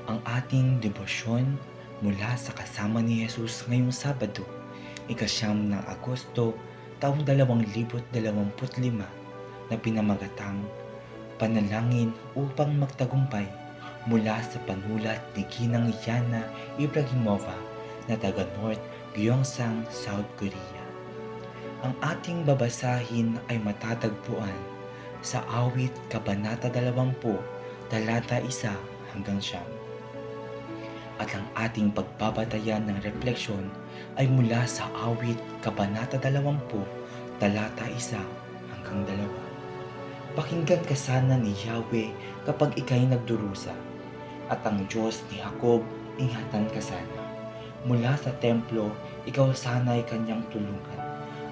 Ang ating debosyon mula sa kasama ni Jesus ngayong Sabado, ika-9 ng Agosto, taong 2025 na pinamagatang Panalangin upang Magtagumpay mula sa panulat ni Ginang Yana Ibrahimova na taga North Gyeongsang, South Korea. Ang ating babasahin ay matatagpuan sa Awit Kabanata 20, talata 1 hanggang 9. At ang ating pagbabatayan ng refleksyon ay mula sa Awit Kabanata 20, talata 1 hanggang 2. Pakinggan ka sana ni Yahweh kapag ika'y nagdurusa, at ang Diyos ni Jacob ingatan ka sana. Mula sa templo, ikaw sana'y kanyang tulungan,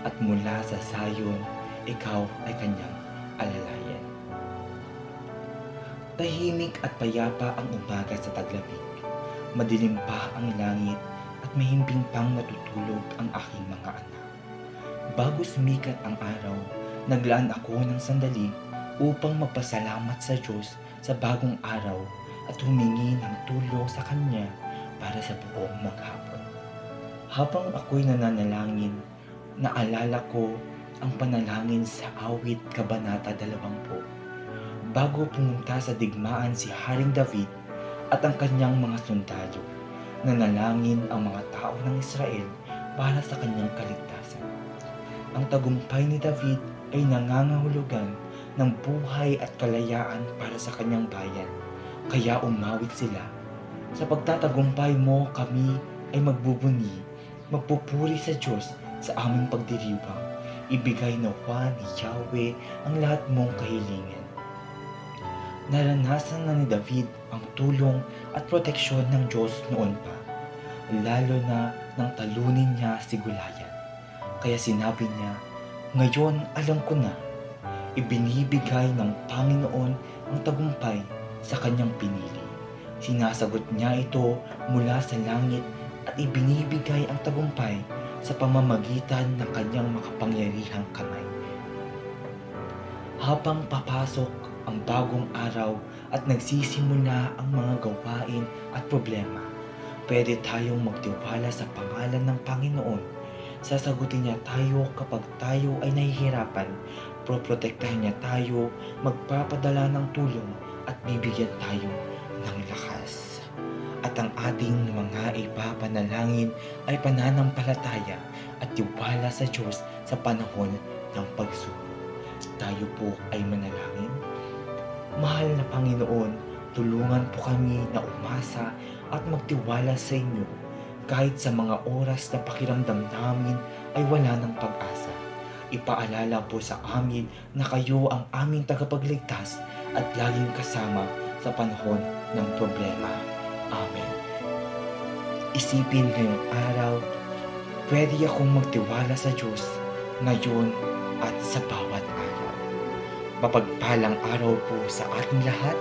at mula sa Zion, ikaw ay kanyang alalayan. Tahimik at payapa ang umaga sa taglamig. Madilim pa ang langit at mahimbing pang natutulog ang aking mga anak. Bago sumikat ang araw, naglaan ako ng sandali upang magpasalamat sa Diyos sa bagong araw at humingi ng tulong sa Kanya para sa buong maghapon. Habang ako'y nananalangin, naalala ko ang panalangin sa Awit Kabanata 20. Bago pumunta sa digmaan si Haring David at ang kanyang mga sundalo, nanalangin ang mga tao ng Israel para sa kanyang kaligtasan. Ang tagumpay ni David ay nangangahulugan ng buhay at kalayaan para sa kanyang bayan, kaya umawit sila. Sa pagtatagumpay mo kami ay magbubunyi, magpupuri sa Diyos sa aming pagdiriwang. Ibigay nawa ni Yahweh ang lahat mong kahilingan. Naranasan na ni David ang tulong at proteksyon ng Diyos noon pa, lalo na nang talunin niya si Goliath. Kaya sinabi niya, "Ngayon alam ko na, ibinibigay ng Panginoon ang tagumpay sa kanyang pinili. Sinasagot niya ito mula sa langit at ibinibigay ang tagumpay sa pamamagitan ng kanyang makapangyarihang kamay." Habang papasok ang bagong araw at nagsisimula ang mga gawain at problema, pwede tayong magtiwala sa pangalan ng Panginoon. Sasagutin niya tayo kapag tayo ay nahihirapan, proprotektahan niya tayo, magpapadala ng tulong at bibigyan tayo ng lakas. At ang ating mga ipapanalangin ay pananampalataya at tiwala sa Diyos sa panahon ng pagsubok. Tayo po ay manalangin. Mahal na Panginoon, tulungan po kami na umasa at magtiwala sa inyo kahit sa mga oras na pakiramdam namin ay wala ng pag-asa. Ipaalala po sa amin na kayo ang aming tagapagligtas at laging kasama sa panahon ng problema. Amen. Isipin ngayong araw, pwede akong magtiwala sa Diyos ngayon at sa bawat araw. Mapagpalang araw po sa ating lahat,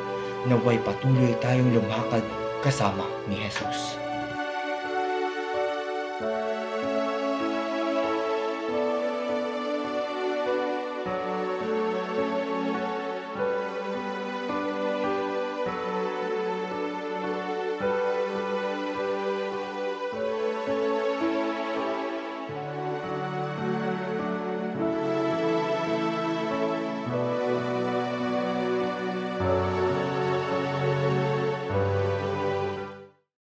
naway patuloy tayong lumakad kasama ni Jesus.